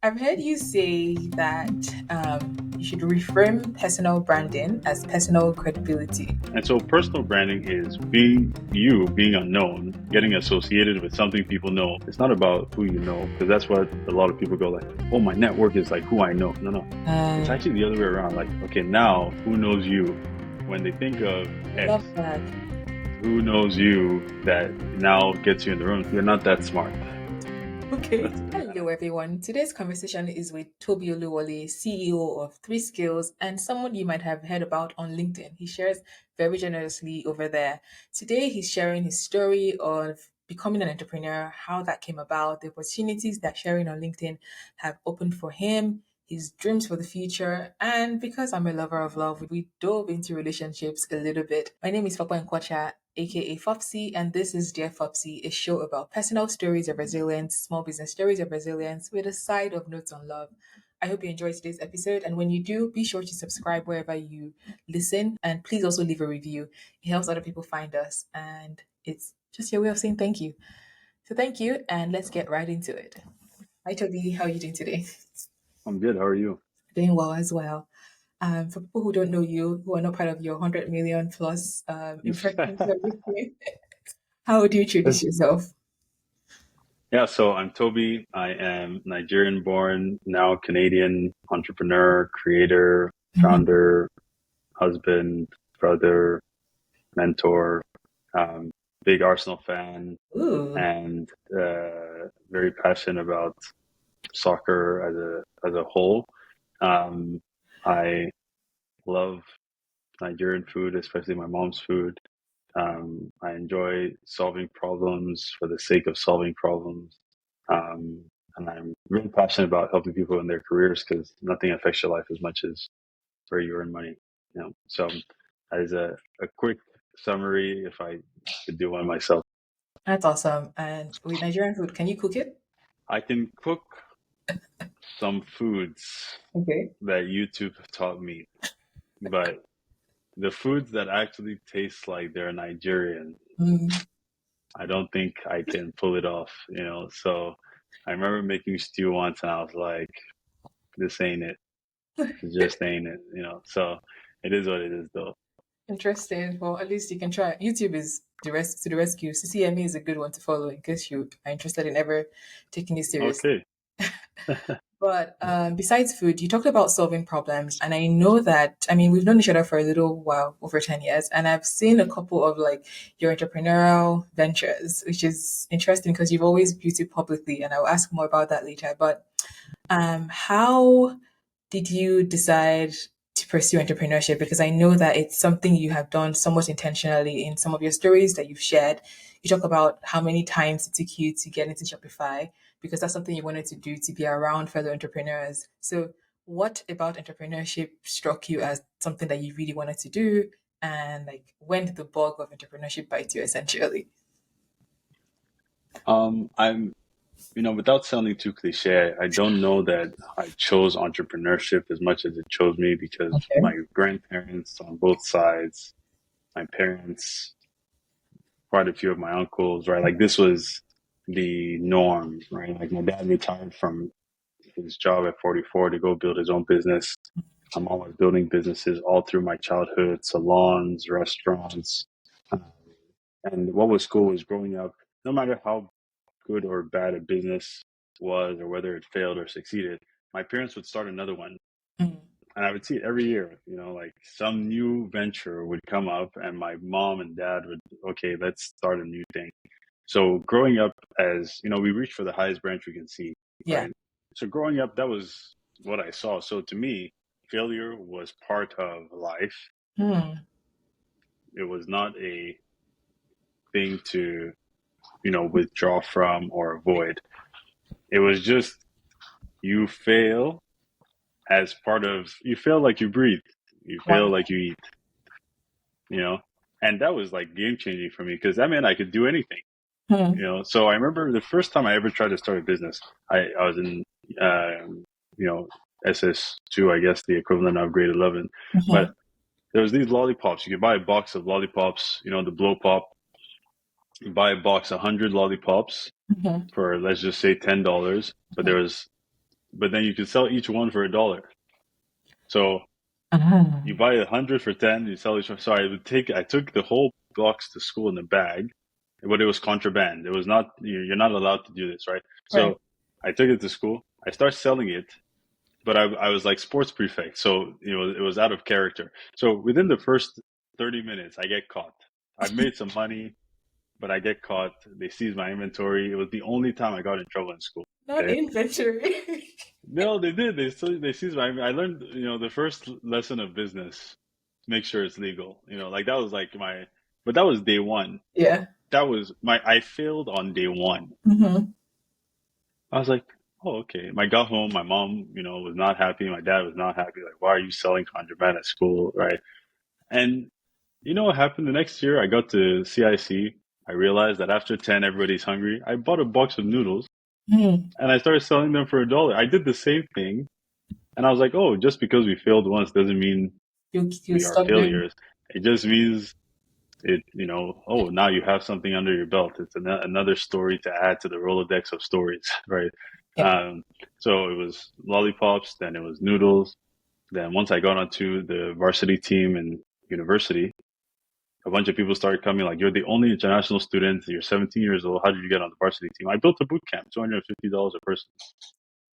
I've heard you say that you should reframe personal branding as personal credibility. And so personal branding is being unknown, getting associated with something people know. It's not about who you know, because that's what a lot of people go like, oh, my network is like who I know. No, no. It's I actually the other way around. Like, okay, now who knows you? When they think of love X, that. who knows you that now gets you in the room? You're not that smart. Okay. That's yeah. Hello, everyone. Today's conversation is with Tobi Oluwole, CEO of Three Skills, and someone you might have heard about on LinkedIn. He shares very generously over there. Today, he's sharing his story of becoming an entrepreneur, how that came about, the opportunities that sharing on LinkedIn have opened for him, his dreams for the future, and because I'm a lover of love, we dove into relationships a little bit. My name is Papa Nkwacha, aka Fopsy, and this is Dear Fopsy, a show about personal stories of resilience, small business stories of resilience, with a side of notes on love. I hope you enjoyed today's episode, and when you do, be sure to subscribe wherever you listen, and please also leave a review. It helps other people find us, and it's just your way of saying thank you. So thank you, and let's get right into it. Hi, Toby. How are you doing today? I'm good. How are you? Doing well as well. For people who don't know you, who are not part of your 100 million plus impressions of you, how would you introduce yourself? Yeah, so I'm Toby. I am Nigerian born, now Canadian entrepreneur, creator, Mhm. founder, husband, brother, mentor, um, big Arsenal fan, Ooh, and very passionate about soccer as a whole. Um, I love Nigerian food, especially my mom's food. I enjoy solving problems for the sake of solving problems. Um, and I'm really passionate about helping people in their careers because nothing affects your life as much as where you earn money. So as a quick summary, if I could do one myself, that's awesome. And with Nigerian food, can you cook it? I can cook some foods Okay. that YouTube taught me, but the foods that actually taste like they're Nigerian, Mm. I don't think I can pull it off, So I remember making stew once and I was like, this ain't it. This just ain't it. So it is what it is though. Interesting. Well, at least you can try. YouTube is the rest to the rescue. CCME is a good one to follow in case you are interested in ever taking it seriously. Okay. But besides food, you talked about solving problems, and I know that. I mean, we've known each other for a little while, over 10 years, and I've seen a couple of like your entrepreneurial ventures, which is interesting because you've always built it publicly, and I'll ask more about that later. But how did you decide to pursue entrepreneurship? Because I know that it's something you have done somewhat intentionally in some of your stories that you've shared. You talk about how many times it took you to get into Shopify because that's something you wanted to do to be around fellow entrepreneurs. So, what about entrepreneurship struck you as something that you really wanted to do? And like, when did the bug of entrepreneurship bite you essentially? I'm, without sounding too cliche, I don't know that I chose entrepreneurship as much as it chose me because Okay. my grandparents on both sides, my parents, quite a few of my uncles, right? Like this was the norm, right? Like my dad retired from his job at 44 to go build his own business. My mom was building businesses all through my childhood, salons, restaurants. Um, and what was cool was growing up, no matter how good or bad a business was or whether it failed or succeeded, my parents would start another one. Mm. And I would see it every year, like some new venture would come up and my mom and dad would, okay, let's start a new thing. So growing up as, we reach for the highest branch we can see, Yeah. right? So growing up, that was what I saw. So to me, failure was part of life. Hmm. It was not a thing to, withdraw from or avoid. It was just you fail as part of, you fail like you breathe, you fail Wow. like you eat, you know? And that was like game changing for me because that meant I could do anything. Hmm. So I remember the first time I ever tried to start a business, I was in, you know, SS2, I guess the equivalent of grade 11. But Mhm. there was these lollipops. You could buy a box of lollipops, the blow pop. You buy a box, 100 lollipops Mhm. for, let's just say $10. But there Mhm. was but then you could sell each one for $1. So Ah, you buy 100 for 10, you sell each one. So I took the whole box to school in a bag, but it was contraband. It was not, you're not allowed to do this, right? right. So I took it to school. I started selling it, but I was like sports prefect. So, it was out of character. So within the first 30 minutes, I get caught. I've made some money, but I get caught. They seize my inventory. It was the only time I got in trouble in school. Not Okay. inventory. No, they did. They seized my. I learned, the first lesson of business, make sure it's legal. Like that was like but that was day one. Yeah. That was I failed on day one. Mm-hmm. I was like, oh, okay. I got home. My mom, was not happy. My dad was not happy. Like, why are you selling contraband at school, right? And you know what happened the next year? I got to CIC. I realized that after 10, everybody's hungry. I bought a box of noodles Mm. and I started selling them for $1. I did the same thing. And I was like, oh, just because we failed once doesn't mean You we are stop doing. failures. It just means oh, now you have something under your belt. It's another story to add to the Rolodex of stories, right? Yeah. So it was lollipops, then it was noodles. Then once I got onto the varsity team in university, a bunch of people started coming like, you're the only international student. You're 17 years old. How did you get on the varsity team? I built a boot camp, $250 a person.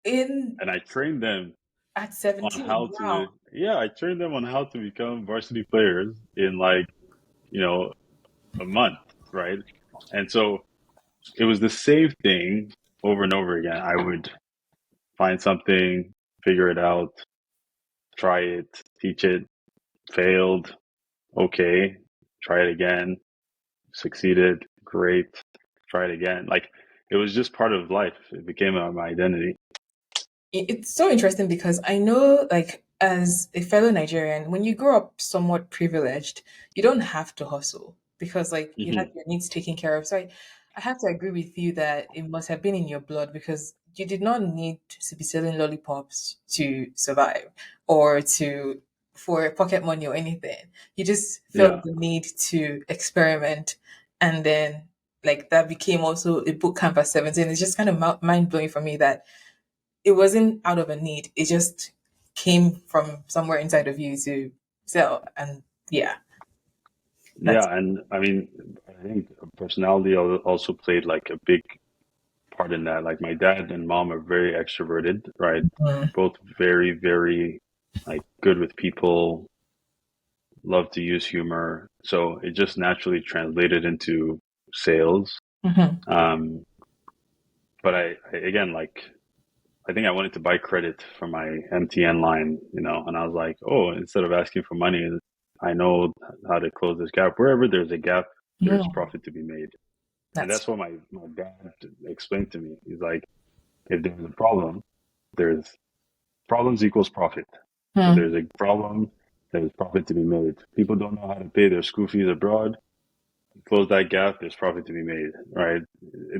In And I trained them at on 17. how Wow. to, yeah, I trained them on how to become varsity players in like, you know, a month, right? And so it was the same thing over and over again. I would find something, figure it out, try it, teach it, failed, okay, try it again, succeeded, great, try it again. Like it was just part of life. It became my identity. It's so interesting because I know, like, as a fellow Nigerian, when you grow up somewhat privileged, you don't have to hustle because, like, you have Hmm. your needs taken care of. So I have to agree with you that it must have been in your blood because you did not need to be selling lollipops to survive or to for pocket money or anything. You just felt Yeah. the need to experiment, and then like that became also a boot camp at 17. It's just kind of mind blowing for me that it wasn't out of a need. It just came from somewhere inside of you to sell. And yeah, that's Yeah. And I mean, I think personality also played like a big part in that. Like my dad and mom are very extroverted, right? mm, Both very, very like good with people, love to use humor. So it just naturally translated into sales. mhm. Um, but again, like, I think I wanted to buy credit for my MTN line, and I was like, oh, instead of asking for money, I know how to close this gap. Wherever there's a gap, there's Mm, profit to be made. And that's that's what my dad explained to me. He's like, if there's a problem, there's problems equals profit. If mm. there's a problem, there's profit to be made. People don't know how to pay their school fees abroad. Close that gap, there's profit to be made, right?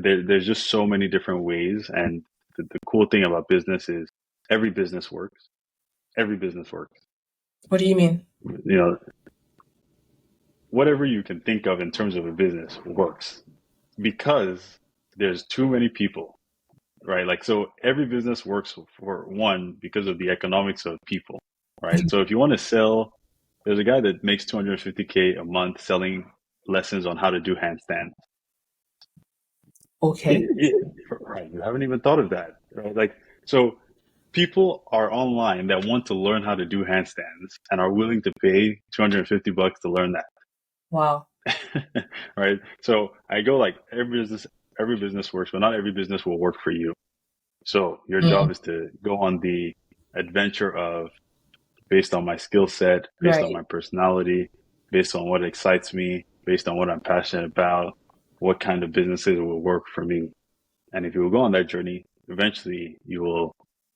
There's just so many different ways. And the cool thing about business is every business works. Every business works. What do you mean? You know, whatever you can think of in terms of a business works because there's too many people, right? Like, so every business works for one because of the economics of people, right? So if you want to sell, there's a guy that makes 250K a month selling lessons on how to do handstands. Okay. Right. You haven't even thought of that, right? Like, so people are online that want to learn how to do handstands and are willing to pay $250 to learn Wow. that. Right. So I go like every business works, but not every business will work for you. So your job Mm, is to go on the adventure of based on my skill set, based on right. my personality, based on what excites me, based on what I'm passionate about, what kind of businesses will work for me. And if you will go on that journey, eventually you will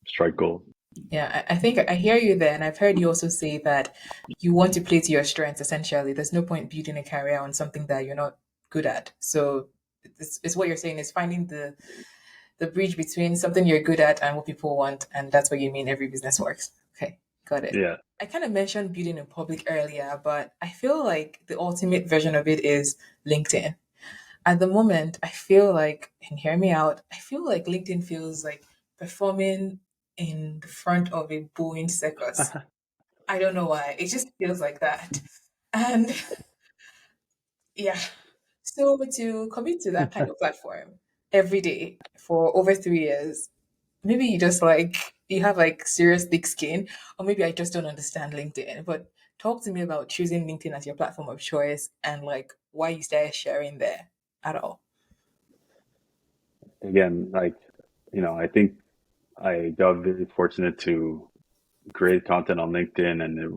strike gold. Yeah, I think I hear you there. And I've heard you also say that you want to play to your strengths, essentially. There's no point building a career on something that you're not good at. So it's what you're saying is finding the bridge between something you're good at and what people want, and that's what you mean every business works. Okay, got it. Yeah. I kind of mentioned building in public earlier, but I feel like the ultimate version of it is LinkedIn. At the moment, I feel like, and hear me out, I feel like LinkedIn feels like performing in the front of a Boeing circus. I don't know why. It just feels like that. And yeah. So to commit to that kind of platform every day for over 3 years, maybe you just like you have like serious thick skin, or maybe I just don't understand LinkedIn. But talk to me about choosing LinkedIn as your platform of choice and like why you started sharing there at all. Again, like, I think I got very fortunate to create content on LinkedIn and it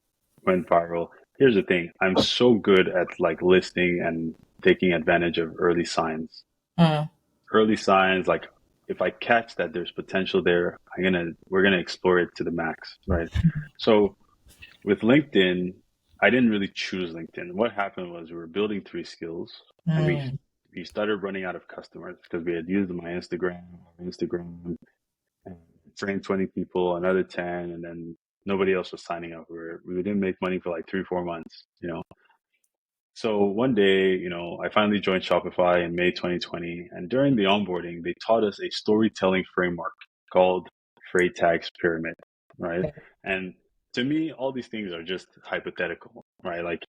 went viral. Here's the thing, I'm so good at like listening and taking advantage of early signs. Mm, Early signs, like if I catch that there's potential there, we're gonna explore it to the max, right? So with LinkedIn, I didn't really choose LinkedIn. What happened was we were building three skills and mm, we started running out of customers because we had used my Instagram and trained 20 people, another 10, and then nobody else was signing up. We didn't make money for like 3, 4 months. So one day, I finally joined Shopify in May 2020. And during the onboarding, they taught us a storytelling framework called Freight Tags Pyramid, right? okay. And to me, all these things are just hypothetical, right? Like,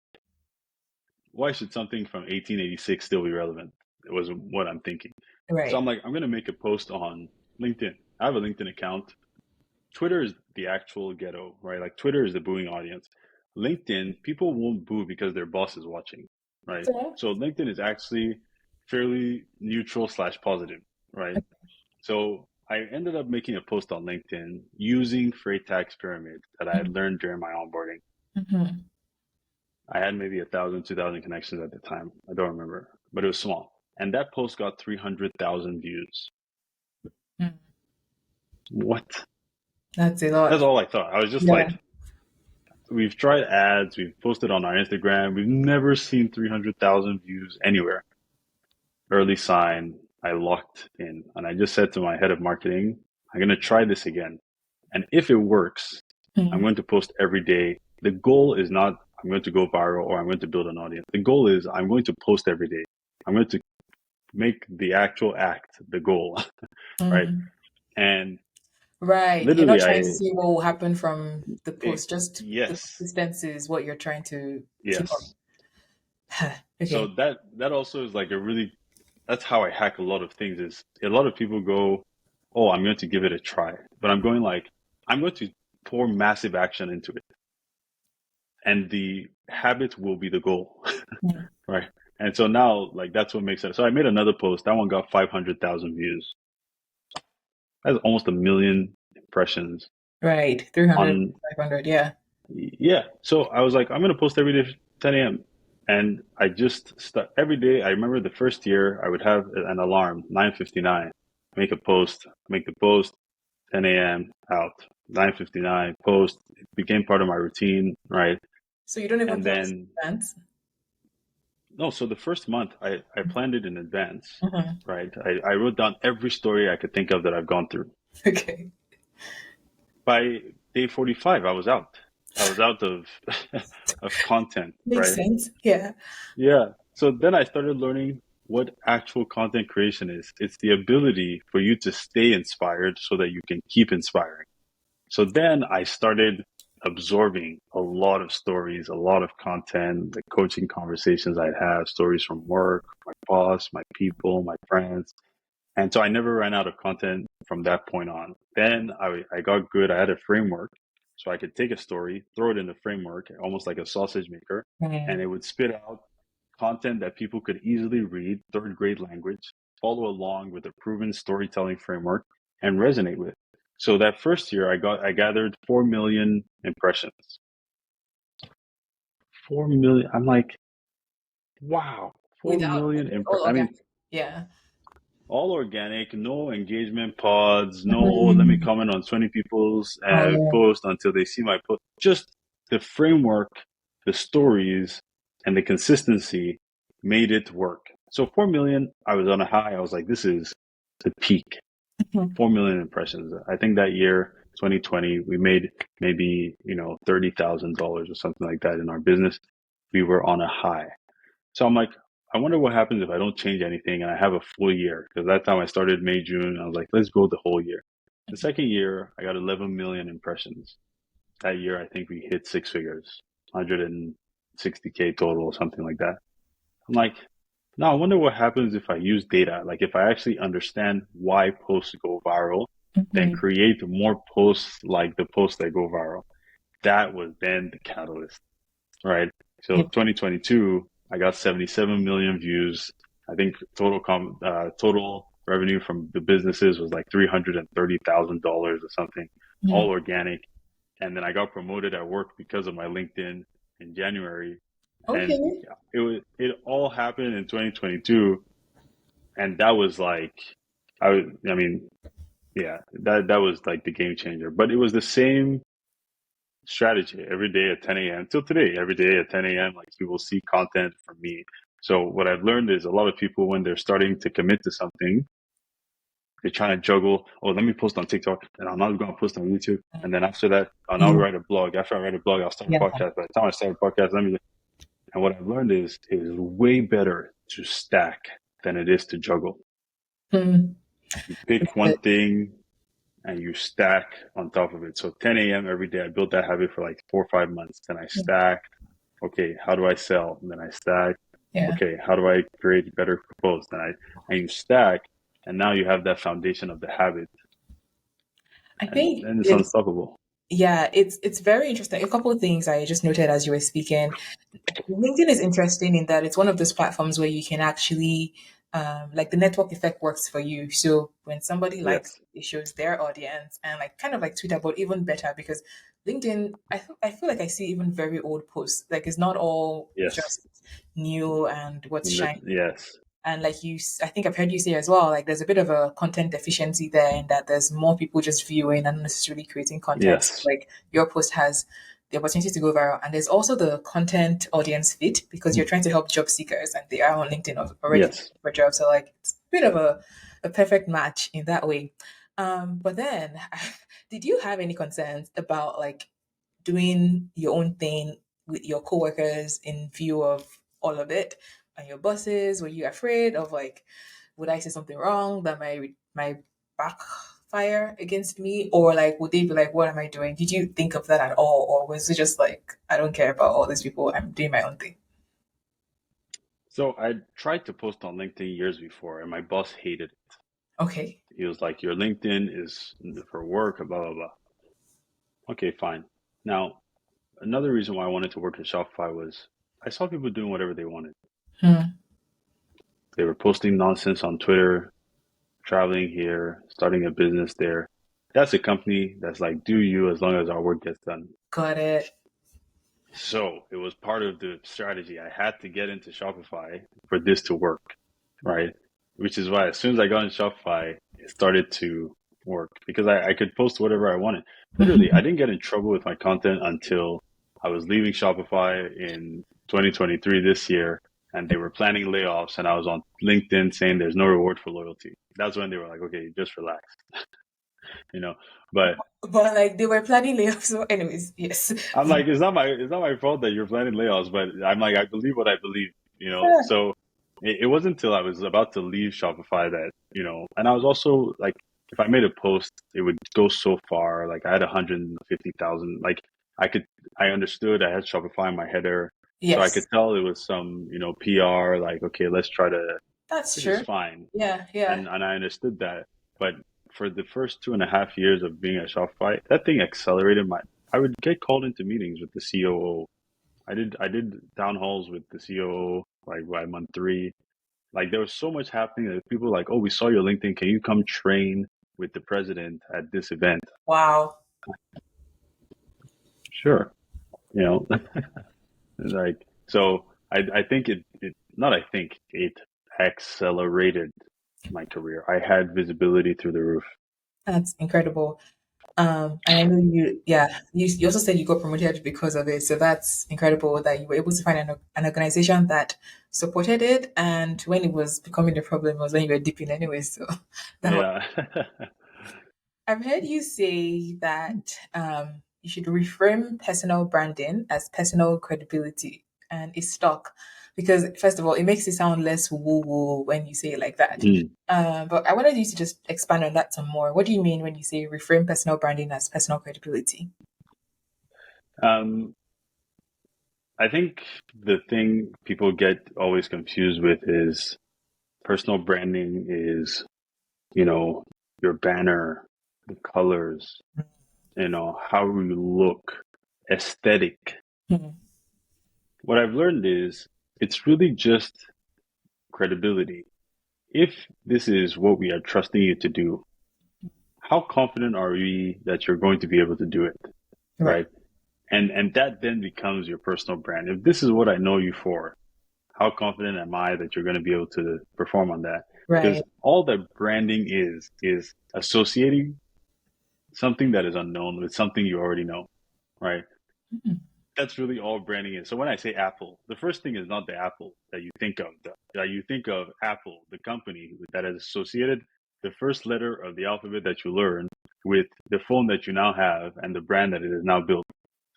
why should something from 1886 still be relevant? It was what I'm thinking. So I'm Right. like, I'm going to make a post on LinkedIn. I have a LinkedIn account. Twitter is the actual ghetto, right? Like Twitter is the booing audience. LinkedIn, people won't boo because their boss is watching, right? So, So LinkedIn is actually fairly neutral slash positive, right? So I ended up making a post on LinkedIn using freight tax pyramid that I had learned during my onboarding. mm-hmm. I had maybe 1,000, 2,000 connections at the time. I don't remember, but it was small. And that post got 300,000 views. Mm, What? that's a That's lot. all I thought. I was just Yeah. like, we've tried ads, we've posted on our Instagram, we've never seen 300,000 views anywhere. Early sign, I locked in and I just said to my head of marketing, I'm going to try this again. And if it works, I'm Mm, going to post every day. The goal is not I'm going to go viral or I'm going to build an audience. The goal is I'm going to post every day. I'm going to make the actual act the goal, right? mm. And Right. You're not literally, trying to see what will happen from the it, post, just the yes, consistency is what you're trying to keep up. yes. So Okay. that also is like that's how I hack a lot of things is a lot of people go, oh, I'm going to give it a try. But I'm going like, I'm going to pour massive action into it. And the habit will be the goal, Mm. right? And so now, like, that's what makes it. So I made another post. That one got 500,000 views. That's almost 1 million impressions Right. 300, on, 500. Yeah. yeah. So I was like, I'm going to post every day at 10 a.m. And I just start every day. I remember the first year I would have an alarm, 9:59, make the post, 10 a.m. out, 9:59 post. It became part of my routine, right? So you don't even And post then events? no, so the first month I planned it in advance, Mhm. right? I wrote down every story I could think of that I've gone through. Okay. By day 45, I was out. I was out of of content, Makes right? sense. Yeah. Yeah. So then I started learning what actual content creation is. It's the ability for you to stay inspired so that you can keep inspiring. So then I started absorbing a lot of stories, a lot of content, the coaching conversations I'd have, stories from work, my boss, my people, my friends. And so I never ran out of content from that point on. Then I got good. I had a framework. So I could take a story, throw it in the framework, almost like a sausage maker, and Mm. it would spit out content that people could easily read, third grade language, follow along with a proven storytelling framework, and resonate with. So that first year, I gathered 4 million impressions. 4 million. I'm like, wow, four Without million it's all impressions. I mean, organic. Yeah. all organic, no engagement pods, no, oh, let me Mhm. comment on 20 people's Oh yeah. post until they see my post. Just the framework, the stories, and the consistency made it work. So 4 million, I was on a high. I was like, this is the peak. Mhm. 4 million impressions. I think that year, 2020, we made maybe, $30,000 or something like that in our business. We were on a high. So I'm like, I wonder what happens if I don't change anything and I have a full year. Because that time I started May, June. I was like, let's go the whole year. The second year, I got 11 million impressions. That year, I think we hit six figures, 160K total, something like that. I'm like, now I wonder what happens if I use data. Like if I actually understand why posts go viral, then Mhm. create more posts like the posts that go viral. That was then the catalyst, right? So Yeah. 2022, I got 77 million views. I think total revenue from the businesses was like $330,000 or something, all Mhm. organic. And then I got promoted at work because of my LinkedIn in January, and Okay. it all happened in 2022, and that was like I mean, yeah, that was like the game changer. But it was the same strategy every day at 10 a.m. till today. Every day at 10 a.m., like you will see content from me. So what I've learned is a lot of people when they're starting to commit to something, they're trying to juggle. Oh, let me post on TikTok, and I'm not going to post on YouTube. And then after that, I'll now Yeah. write a blog. After I write a blog, I'll start Yeah. a podcast. By the time I start a podcast, let me. And what I've learned is it is way better to stack than it is to juggle. Hmm. You pick one thing and you stack on top of it. So 10 a.m. every day, I built that habit for like 4 or 5 months. Then I stacked. Okay, how do I sell? And then I stack. Yeah. Okay, how do I create better posts? And you stack, and now you have that foundation of the habit, I and think then it's it's unstoppable. yeah, it's very interesting. A couple of things I just noted as you were speaking. LinkedIn is interesting in that it's one of those platforms where you can actually, like the network effect works for you. So when somebody likes, Yes, it shows their audience, and like kind of like Twitter, but even better because LinkedIn, I feel like I see even very old posts. Like it's not all yes, just new and what's shiny. yes, And like I think I've heard you say as well, like there's a bit of a content deficiency there in that there's more people just viewing and not necessarily creating content. So, yes, like your post has the opportunity to go viral. And there's also the content audience fit because you're trying to help job seekers and they are on LinkedIn already yes. for jobs. So like it's a bit of a perfect match in that way. But then did you have any concerns about like doing your own thing with your coworkers in view of all of it and your bosses? Were you afraid of like, would I say something wrong that might backfire against me, or like would they be like, what am I doing? Did you think of that at all, or was it just like, I don't care about all these people, I'm doing my own thing? So I tried to post on LinkedIn years before, and my boss hated it. Okay. He was like, "Your LinkedIn is for work, blah blah blah." Okay, fine. Now, another reason why I wanted to work at Shopify was I saw people doing whatever they wanted. Hmm. They were posting nonsense on Twitter, traveling here, starting a business there. That's a company that's like, do you as long as our work gets done. Got it. So it was part of the strategy. I had to get into Shopify for this to work, right? Which is why as soon as I got into Shopify, it started to work because I could post whatever I wanted. Literally, I didn't get in trouble with my content until I was leaving Shopify in 2023 this year, and they were planning layoffs, and I was on LinkedIn saying there's no reward for loyalty. That's when they were like, okay, just relax, you know. But But like they were planning layoffs. So, anyways, yes. I'm like, it's not my fault that you're planning layoffs, but I'm like, I believe what I believe, you know. So it wasn't until I was about to leave Shopify that, and I was also like, if I made a post, it would go so far. Like I had 150,000. Like I could, I understood. I had Shopify in my header, so I could Yes, tell it was some, PR. Like, okay, let's try to, that's which is true. fine, Yeah, yeah. and I understood that. But for the first 2.5 years of being at Shopify, that thing accelerated my. I would get called into meetings with the COO. I did town halls with the COO like by month three. Like there was so much happening that people were like, oh, we saw your LinkedIn. Can you come train with the president at this event? Wow. Sure. You know, like so. I think it not. I think it accelerated my career. I had visibility through the roof. That's incredible. And I know you also said you got promoted because of it. So that's incredible that you were able to find an organization that supported it. And when it was becoming a problem was when you were dipping anyway. So that was, Yeah. I've heard you say that you should reframe personal branding as personal credibility and it's stuck. because first of all, it makes it sound less woo woo when you say it like that. Mm. But I wanted you to just expand on that some more. What do you mean when you say reframe personal branding as personal credibility? Um, I think the thing people get always confused with is personal branding is, you know, your banner, the colors, how you look, aesthetic. Mhm. What I've learned is it's really just credibility. If this is what we are trusting you to do, how confident are we that you're going to be able to do it, Right, right? And that then becomes your personal brand. If this is what I know you for, how confident am I that you're going to be able to perform on that? Because right. all that branding is associating something that is unknown with something you already know, right? Mhm. That's really all branding is. So when I say Apple, the first thing is not the Apple that you think of. That you think of Apple, the company that is associated the first letter of the alphabet that you learn with the phone that you now have and the brand that it is now built,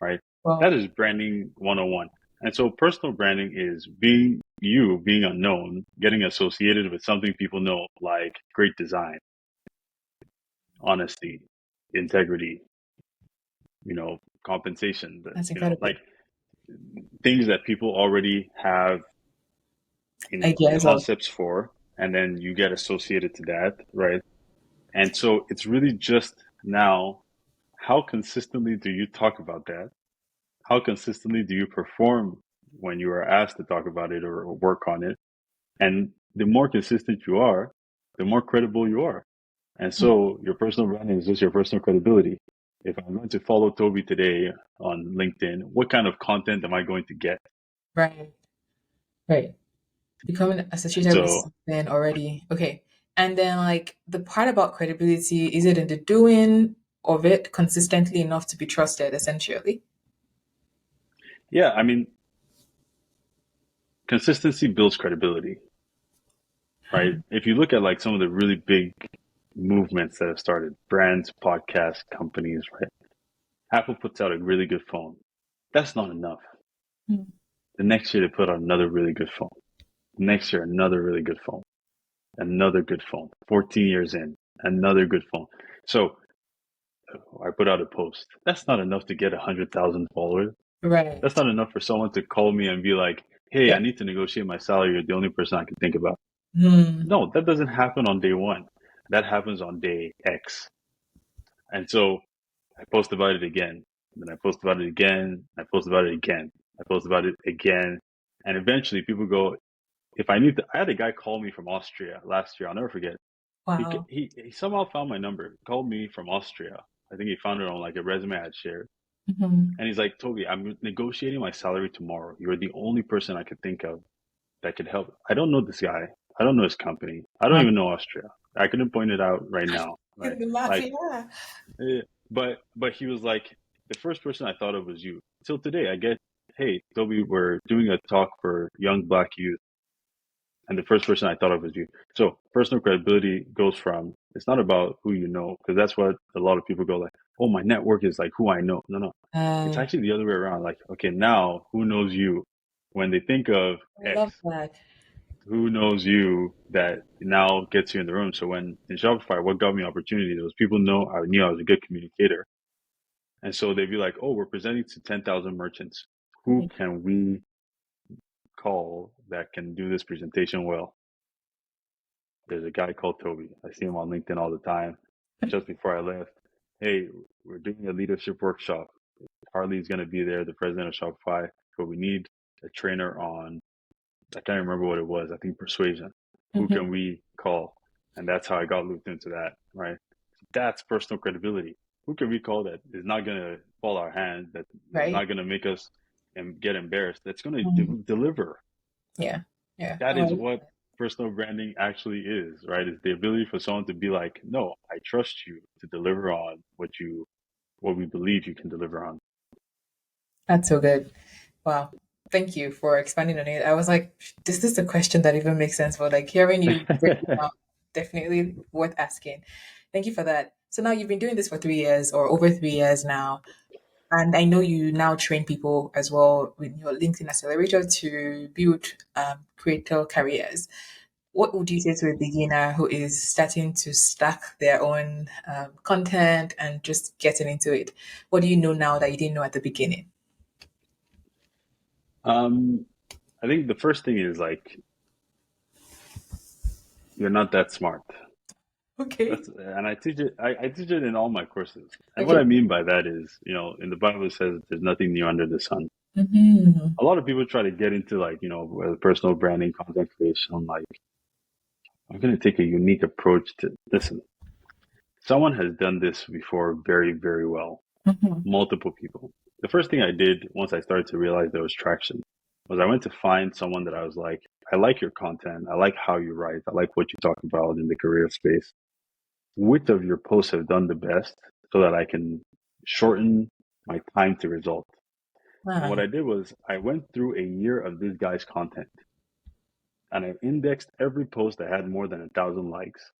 right? That Well, is branding 101. And so personal branding is being you, being unknown, getting associated with something people know, like great design, honesty, integrity, compensation, that's incredible. like things that people already have Ideas of concepts for, and then you get associated to that, right? And so it's really just now, how consistently do you talk about that? How consistently do you perform when you are asked to talk about it or work on it? And the more consistent you are, the more credible you are. And so your personal branding is just your personal credibility. If I'm going to follow Toby today on LinkedIn, what kind of content am I going to get? right, right. Becoming And associated with so, something already. Okay. And then like the part about credibility, is it in the doing of it consistently enough to be trusted, essentially? yeah, I mean, consistency builds credibility, right? If you look at like some of the really big movements that have started, brands, podcasts, companies, right? Apple puts out a really good phone. That's not enough. Mm. The next year they put out another really good phone. Next year, another really good phone. Another good phone. 14 years in, another good phone. So I put out a post. That's not enough to get 100,000 followers. That's Right. not enough for someone to call me and be like, hey, Yeah. I need to negotiate my salary. You're the only person I can think about. Hmm. No, that doesn't happen on day one. That happens on day X. And so I post about it again. Then I post about it again. I post about it again. I post about it again. And eventually people go, if I need to, I had a guy call me from Austria last year. I'll never forget. He, Wow. he somehow found my number, called me from Austria. I think he found it on like a resume I had shared. Hmm. And he's like, Toby, I'm negotiating my salary tomorrow. You're the only person I could think of that could help. I don't know this guy. I don't know his company. I don't Wow. even know Austria. I couldn't point it out right now, right? In the Like, mafia. but he was like, the first person I thought of was you. Till today, I get, hey, Toby, we're doing a talk for young black youth, and the first person I thought of was you. So personal credibility goes from, it's not about who you know, because that's what a lot of people go like, oh, my network is like who I know. No, no, it's Uh, actually the other way around. Like, okay, now who knows you? When they think of I X, love that. who knows you that now gets you in the room. So when in Shopify, what got me opportunity was people know I knew I was a good communicator. And so they'd be like, oh, we're presenting to 10,000 merchants. Who Mm. can we call that can do this presentation well? There's a guy called Toby. I see him on LinkedIn all the time. Just before I left, hey, we're doing a leadership workshop. Harley's going to be there, the president of Shopify, but we need a trainer on, I can't remember what it was. I think persuasion. Who Mhm. can we call? And that's how I got looped into that, right? That's personal credibility. Who can we call that is not going to fall our hand, that is Right? not going to make us and get embarrassed, that's going to Mm. deliver. Yeah. Yeah. That Oh, I is love what that. personal branding actually is, right? It's the ability for someone to be like, no, I trust you to deliver on what we believe you can deliver on. That's so good. Wow. Thank you for expanding on it. I was like, this is a question that even makes sense, but like hearing you break it down, definitely worth asking. Thank you for that. So now you've been doing this for 3 years or over 3 years now. And I know you now train people as well with your LinkedIn Accelerator to build creator careers. What would you say to a beginner who is starting to stack their own content and just getting into it? What do you know now that you didn't know at the beginning? Um, I think the first thing is like you're not that smart. Okay. And I teach it. I teach it in all my courses. And what Okay. I mean by that is, in the Bible it says there's nothing new under the sun. Hmm. A lot of people try to get into like, personal branding, content creation. Like, I'm going to take a unique approach to listen. Someone has done this before very, very well. Hmm. Multiple people. The first thing I did once I started to realize there was traction was I went to find someone that I was like, I like your content. I like how you write. I like what you talk about in the career space. Which of your posts have done the best so that I can shorten my time to result? And what Ah, I did was I went through a year of this guy's content and I indexed every post that had more than 1,000 likes.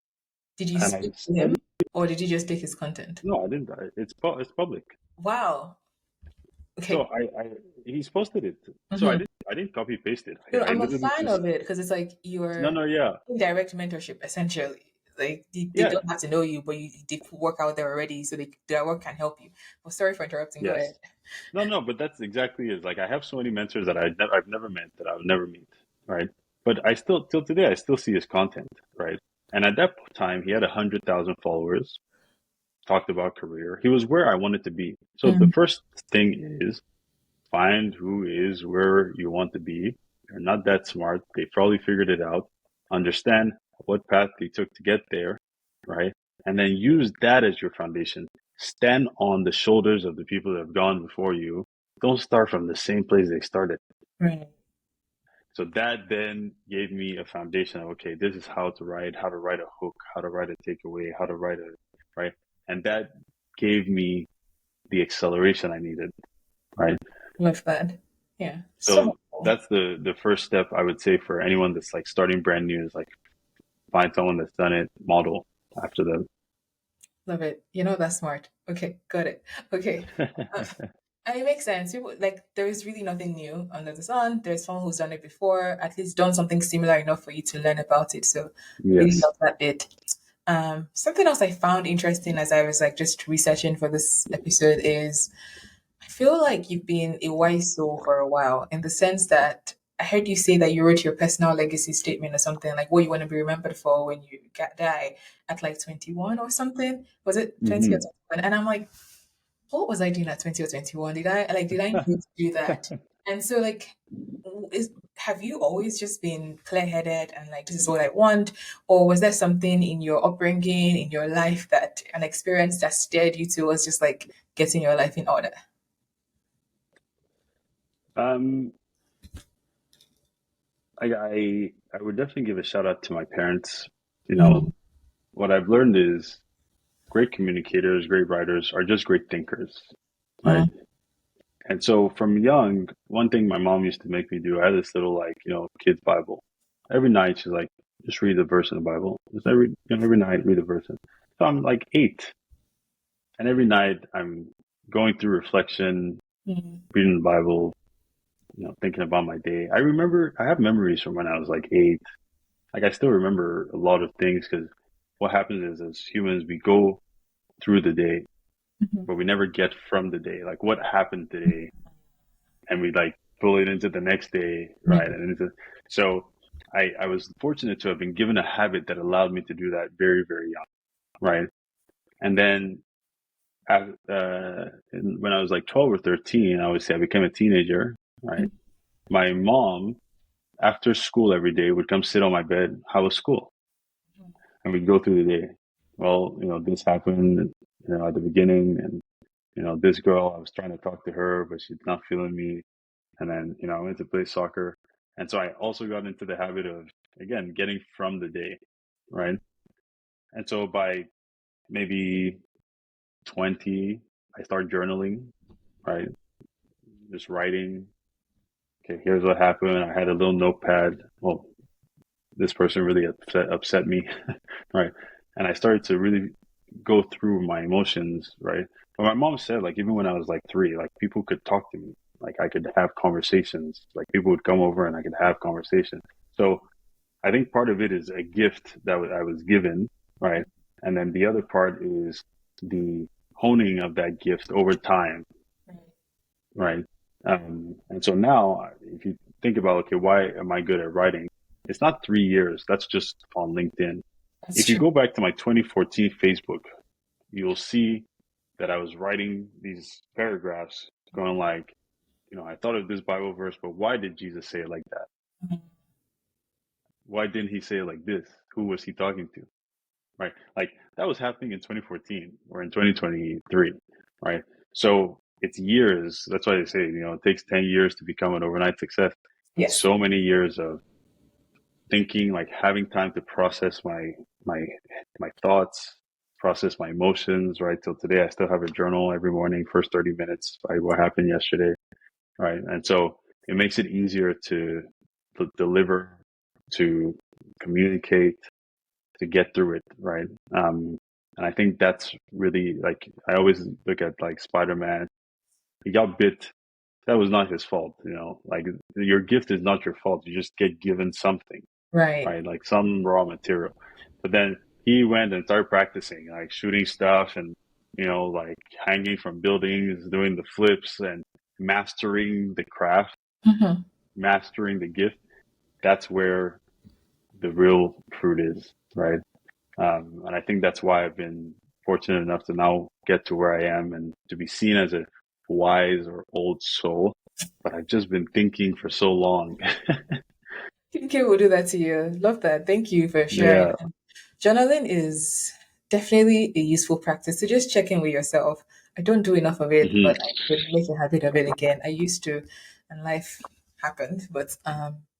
did you And I speak to him studied. or did you just take his content? No, I didn't. It's public. Wow. So Okay. he's posted it. So Hmm. I didn't copy paste it. No, I I'm a literally fan just of it because it's like no, you're no, yeah, indirect mentorship essentially. Like they yeah, don't have to know you, but they put work out there already, so their work can help you. Well, sorry for interrupting. Go ahead. yes. No, no, but that's exactly it. Like I have so many mentors that I've never met that I'll never meet, right? But I still till today I still see his content, right? And at that time he had 100,000 followers, talked about career. He was where I wanted to be. So the Mm, first thing is find who is where you want to be. They're not that smart. They probably figured it out. Understand what path they took to get there, right? And then use that as your foundation. Stand on the shoulders of the people that have gone before you. Don't start from the same place they started. right. So that then gave me a foundation of, okay, this is how to write a hook, how to write a takeaway, how to write a, right? And that gave me the acceleration I needed, right? Love that. Yeah. So So that's the first step I would say for anyone that's like starting brand new is like find someone that's done it, model after them. love it. You know that's smart. Okay, got it. Okay. Uh, and it makes sense. People like there is really nothing new under the sun. There's someone who's done it before, at least done something similar enough for you to learn about it. So really Yes. love that bit. Something else I found interesting as I was like just researching for this episode is I feel like you've been a wise soul for a while in the sense that I heard you say that you wrote your personal legacy statement or something like what you want to be remembered for when you die at like 21 or something. Was it 20 or Hmm. 21? And I'm like, what was I doing at 20 or 21? Did I need to do that? And so like have you always just been clear-headed and like this is what I want, or was there something in your upbringing in your life that an experience that steered you towards just like getting your life in order? Um, I would definitely give a shout out to my parents. You know, Mm, what I've learned is great communicators, great writers are just great thinkers, right? mm, And so from young, one thing my mom used to make me do, I had this little like, kids Bible. Every night she's like, just read a verse in the Bible. Just every night read a verse. So I'm like 8, and every night I'm going through reflection, mm, reading the Bible, thinking about my day. I have memories from when I was like 8. Like I still remember a lot of things because what happens is as humans, we go through the day, mhm, but we never get from the day. Like what happened today, and we like pull it into the next day, right? mm, And so I was fortunate to have been given a habit that allowed me to do that very, very young, right? And then when I was like 12 or 13, I would say I became a teenager, right? My mom, after school every day, would come sit on my bed. How was school? And we'd go through the day. Well, this happened, at the beginning, and this girl, I was trying to talk to her, but she's not feeling me. And then, I went to play soccer. And so I also got into the habit of, again, getting from the day, right? And so by maybe 20, I start journaling, right? Just writing, okay, here's what happened. I had a little notepad. Well, this person really upset me, right? And I started to really go through my emotions, right? But my mom said, like, even when I was like 3, like, people could talk to me. Like, I could have conversations. Like, people would come over and I could have conversations. So I think part of it is a gift that I was given, right? And then the other part is the honing of that gift over time, right? And so now, if you think about, okay, why am I good at writing? It's not 3 years. That's just on LinkedIn. That's If you true. go back to my 2014 Facebook, you'll see that I was writing these paragraphs going like, I thought of this Bible verse, but why did Jesus say it like that? Mhm. Why didn't he say it like this? Who was he talking to? Right? Like that was happening in 2014 or in 2023, right? So it's years. That's why they say, it takes 10 years to become an overnight success. It's Yes. so many years of thinking, like having time to process my my thoughts, process my emotions, right? Till today, I still have a journal every morning, first 30 minutes, right? What happened yesterday, right? And so it makes it easier to deliver, to communicate, to get through it, right? And I think that's really like I always look at like Spider-Man. He got bit. That was not his fault, Like your gift is not your fault. You just get given something, Right. right? Like some raw material. But then he went and started practicing, like shooting stuff and like hanging from buildings, doing the flips and mastering the craft, Hmm. mastering the gift. That's where the real fruit is, right? And I think that's why I've been fortunate enough to now get to where I am and to be seen as a wise or old soul. But I've just been thinking for so long. Okay, will do that to you. Love that. Thank you for sharing. Yeah. And journaling is definitely a useful practice to just check in with yourself. I don't do enough of it, Hmm. but I could make a habit of it again. I used to, and life happened, but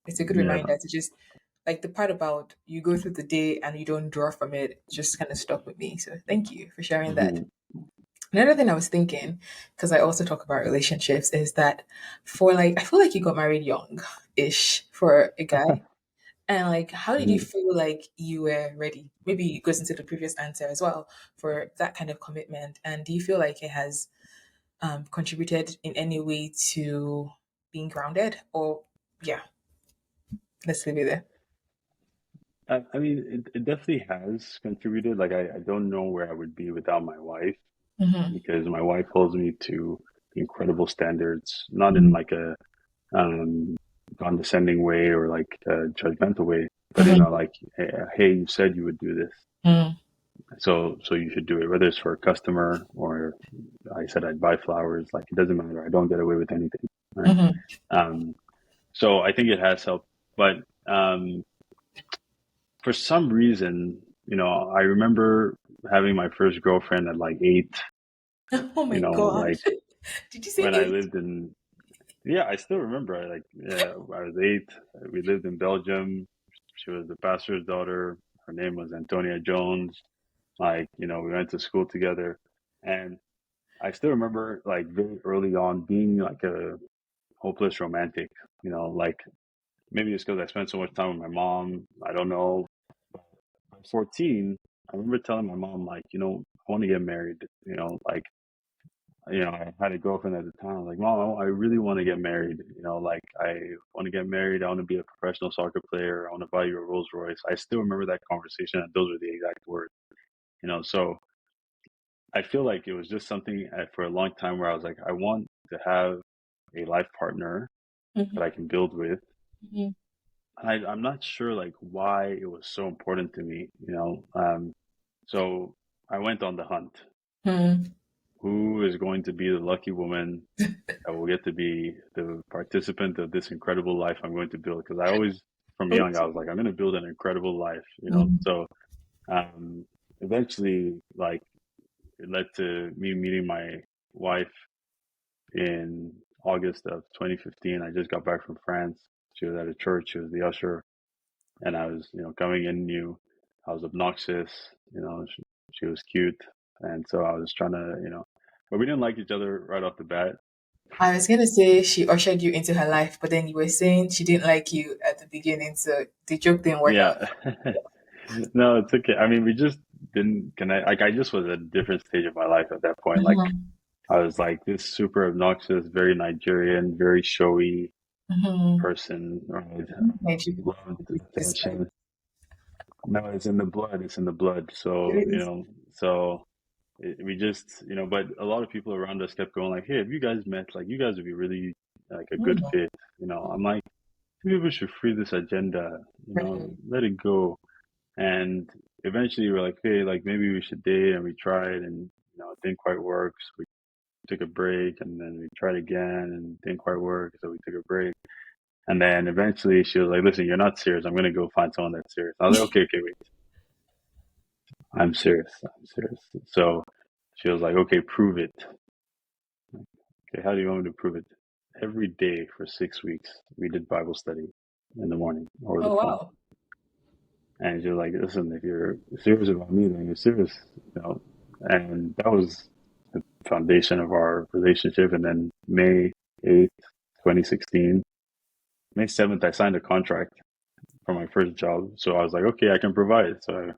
it's a good Yeah. reminder to just like the part about you go through the day and you don't draw from it just kind of stuck with me. So thank you for sharing that. Hmm. Another thing I was thinking, because I also talk about relationships, is that for like, I feel like you got married young ish for a guy. And like, how did you Hmm. feel like you were ready? Maybe it goes into the previous answer as well for that kind of commitment. And do you feel like it has contributed in any way to being grounded? Or, yeah, let's leave it there. I mean, it definitely has contributed. Like, I don't know where I would be without my wife Mm-hmm. because my wife holds me to incredible standards, not in like a um, condescending way or like a judgmental way, but Mm-hmm. like, hey, you said you would do this. So you should do it, whether it's for a customer or I said I'd buy flowers. Like it doesn't matter. I don't get away with anything, right? Mm-hmm. Um, so I think it has helped, but um, for some reason, I remember having my first girlfriend at like 8. Oh my God. Like Did you say when I eight? lived in, yeah, I still remember. Like I was 8. We lived in Belgium. She was the pastor's daughter. Her name was Antonia Jones. Like we went to school together, and I still remember like very early on being like a hopeless romantic, like maybe it's because I spent so much time with my mom. I don't know. At 14, I remember telling my mom, like, I want to get married, like, I had a girlfriend at the time. I was like, Mom, I really want to get married. Like, I want to get married. I want to be a professional soccer player. I want to buy you a Rolls Royce. I still remember that conversation, and those were the exact words, So I feel like it was just something for a long time where I was like, I want to have a life partner that I can build with. Mm-hmm. I'm not sure like why it was so important to me. So I went on the hunt. Mm-hmm. Who is going to be the lucky woman that will get to be the participant of this incredible life I'm going to build? Because I always, from young, I Okay. was like, I'm going to build an incredible life. Mm-hmm. So um, eventually, like, it led to me meeting my wife in August of 2015. I just got back from France. She was at a church. She was the usher, and I was, coming in new. I was obnoxious. She was cute, and so I was trying to, but we didn't like each other right off the bat. I was gonna say she ushered you into her life, but then you were saying she didn't like you at the beginning, so the joke didn't work out. Yeah. No, it's okay. I mean, we just didn't connect. Like, I just was at a different stage of my life at that point. Like, Mhm. I was like this super obnoxious, very Nigerian, very showy Mm-hmm. person, right? Nigeria. Loved It's like, attention. No, it's in the blood. It's in the blood. So, it is. we just, but a lot of people around us kept going like, "Hey, have you guys met? Like, you guys would be really like a good Mm. fit." I'm like, people should free this agenda. Right. Let it go. And eventually, we're like, "Hey, like maybe we should date," and we tried, and it didn't quite work. So we took a break, and then we tried again, and it didn't quite work. So we took a break. And then eventually she was like, "Listen, you're not serious. I'm going to go find someone that's serious." I was like, "Okay, okay, wait. I'm serious. I'm serious." So she was like, "Okay, prove it." Okay, how do you want me to prove it? Every day for 6 weeks, we did Bible study in the morning over the Oh phone. wow. And she was like, "Listen, if you're serious about me, then you're serious, you know." And that was the foundation of our relationship. And then May 8th, 2016, May 7th, I signed a contract for my first job. So I was like, okay, I can provide. So,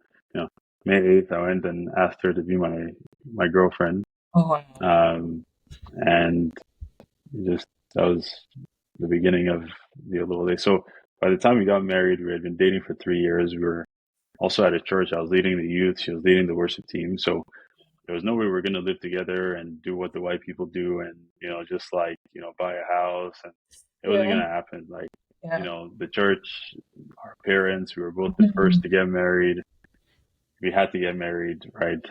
May 8th, I went and asked her to be my girlfriend. Oh wow. Um, and just that was the beginning of the Oluwole. So by the time we got married, we had been dating for 3 years. We were also at a church. I was leading the youth. She was leading the worship team. So there was no way we were going to live together and do what the white people do and, just like, buy a house. And it wasn't going Yeah. to happen. Like, Yeah. the church, our parents, we were both the first Mhm. to get married. We had to get married, right?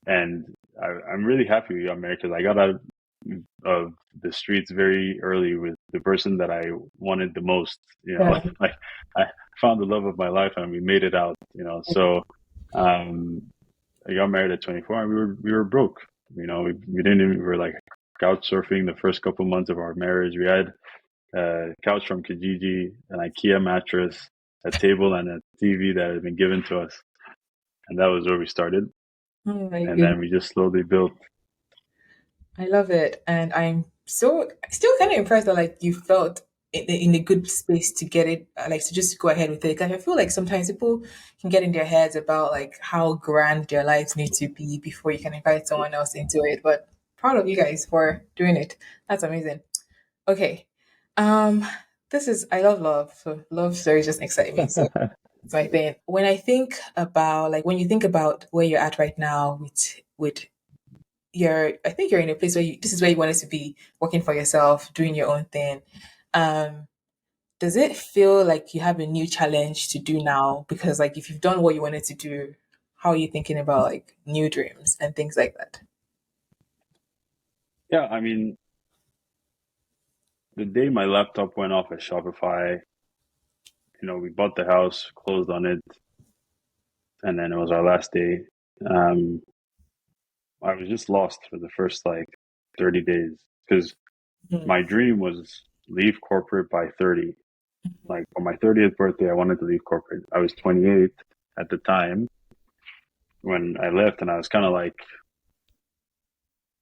And I'm really happy we got married because I got out of the streets very early with the person that I wanted the most. Yeah. Like I found the love of my life and we made it out. So um, I got married at 24 and we were broke. We didn't even, we were like couch surfing the first couple months of our marriage. We had a couch from Kijiji, an IKEA mattress, a table, and a TV that had been given to us, and that was where we started. Oh my And then goodness. we just slowly built. I love it. And I'm so still kind of impressed that like you felt in a good space to get it, like to just go ahead with it. Because I feel like sometimes people can get in their heads about like how grand their lives need to be before you can invite someone else into it. But proud of you guys for doing it. That's amazing. Okay. Um, this is I love love. So love stories just excite me. So it's my thing. When I think about like when you think about where you're at right now with I think you're in a place where this is where you wanted to be, working for yourself, doing your own thing. Um, does it feel like you have a new challenge to do now? Because like if you've done what you wanted to do, how are you thinking about like new dreams and things like that? Yeah, I mean, the day my laptop went off at Shopify, we bought the house, closed on it, and then it was our last day. Um, I was just lost for the first like 30 days because Mhm. my dream was leave corporate by 30. Like on my 30th birthday, I wanted to leave corporate. I was 28 at the time when I left, and I was kind of like,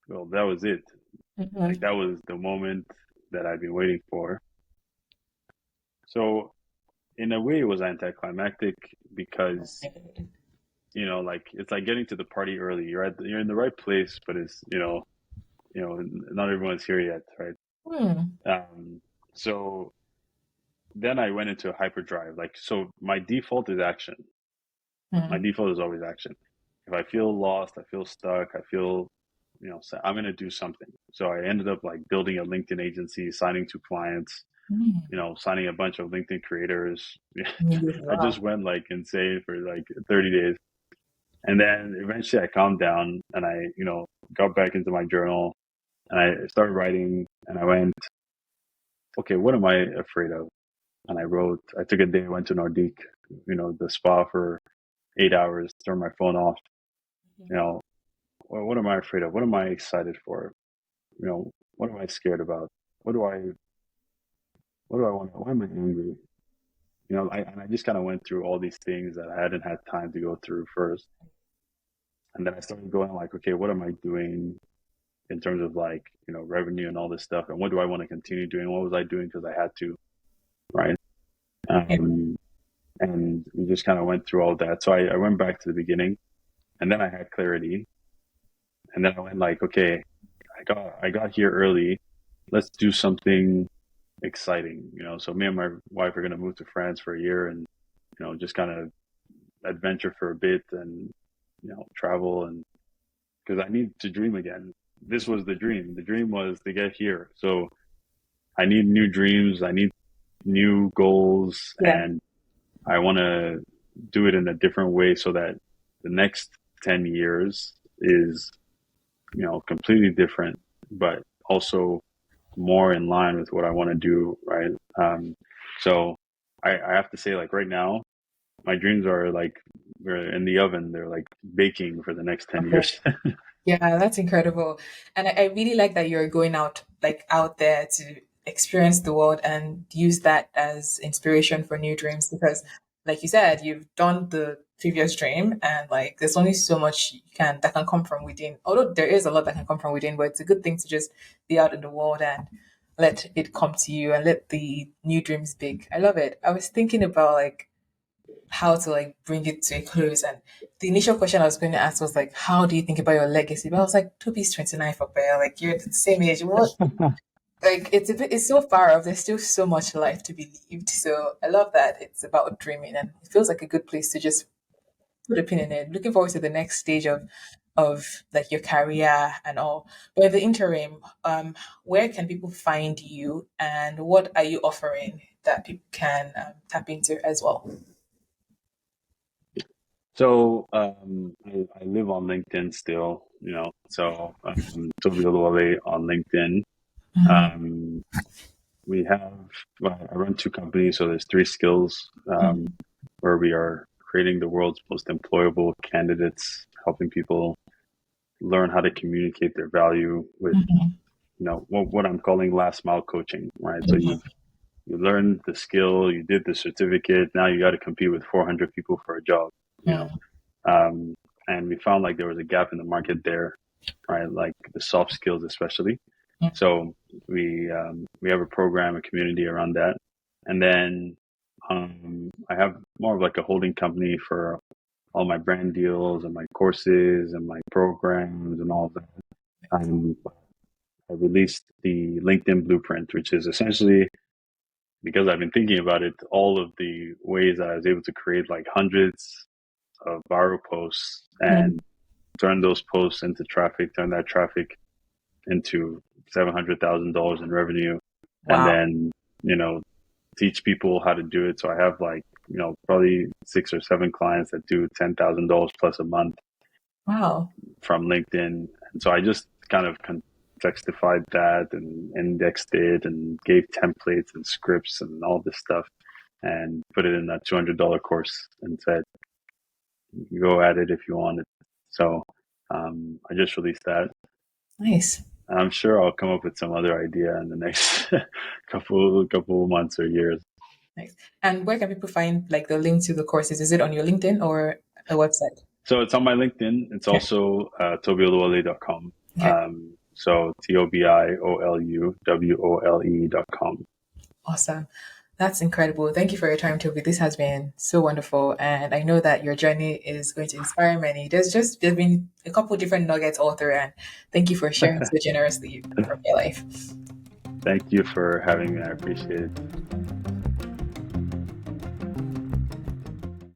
well, that was it. Like Mhm. that was the moment that I'd been waiting for. So in a way, it was anticlimactic because like it's like getting to the party early. You're in the right place, but it's not everyone's here yet, right? Hmm. So then I went into hyperdrive. Like so, my default is action. My Hmm. default is always action. If I feel lost, I feel stuck, I feel I'm gonna do something. So I ended up like building a LinkedIn agency, signing two clients, Hmm. signing a bunch of LinkedIn creators. I just Wow. went like insane for like 30 days. And then eventually I calmed down and I, got back into my journal and I started writing and I went, okay, what am I afraid of? And I took a day, went to Nordique, the spa for 8 hours, turned my phone off, you know, what am I afraid of? What am I excited for? What am I scared about? What do I, what do I want? Why am I angry? And I just kind of went through all these things that I hadn't had time to go through first. And then I started going like, okay, what am I doing in terms of like, revenue and all this stuff? And what do I want to continue doing? What was I doing because I had to, right? Um, and we just kind of went through all that. So I went back to the beginning and then I had clarity. and then I went like, okay, I got here early. Let's do something exciting, So me and my wife are gonna move to France for a year and just kind of adventure for a bit and travel and because I need to dream again. This was the dream. The dream was to get here. So I need new dreams. I need new goals, Yeah. and I want to do it in a different way so that the next 10 years is, completely different, but also more in line with what I want to do. Right. So I have to say, like right now, my dreams are like they're in the oven. They're like baking for the next 10 Okay. years. Yeah, that's incredible. And I really like that you're going out like out there to experience the world and use that as inspiration for new dreams because like you said, you've done the previous dream and like there's only so much you can that can come from within. Although there is a lot that can come from within, but it's a good thing to just be out in the world and let it come to you and let the new dreams big. I love it. I was thinking about like how to like bring it to a close. And the initial question I was going to ask was like, how do you think about your legacy? But I was like, Toby's 29 for Bear. Like you're the same age. What? Like it's so far off. There's still so much life to be lived. So I love that it's about dreaming, and it feels like a good place to just put a pin in it. Looking forward to the next stage of like your career and all. But in the interim, where can people find you, and what are you offering that people can tap into as well? So I live on LinkedIn still, so Tobi Oluwole on LinkedIn. Mhm. Um, we have, well, I run two companies, so there's three skills where we are creating the world's most employable candidates, helping people learn how to communicate their value with, Mhm. what I'm calling last mile coaching, right? So Mhm. you learned the skill, you did the certificate, now you got to compete with 400 people for a job, you know. Mhm. Um, and we found like there was a gap in the market there, right? Like the soft skills, especially. So we have a program, a community around that, and then I have more of like a holding company for all my brand deals and my courses and my programs and all of that. Um, I released the LinkedIn Blueprint, which is essentially because I've been thinking about it, all of the ways I was able to create like hundreds of viral posts Mhm. and turn those posts into traffic, turn that traffic into $700,000 in revenue, and Wow. then teach people how to do it. So I have like probably 6 or 7 clients that do $10,000 plus a month Wow. from LinkedIn, and so I just kind of contextified that and indexed it and gave templates and scripts and all this stuff and put it in that $200 course and said go at it if you want it. So I just released that. Nice. I'm sure I'll come up with some other idea in the next couple of months or years. Nice. And where can people find like the link to the courses? Is it on your LinkedIn or a website? So it's on my LinkedIn. It's Okay. also tobioluwole.com. Okay. So TOBIOLUWOLE.com. Awesome. That's incredible. Thank you for your time, Toby. This has been so wonderful. And I know that your journey is going to inspire many. There's been a couple different nuggets all through, and thank you for sharing so generously from your life. Thank you for having me. I appreciate it.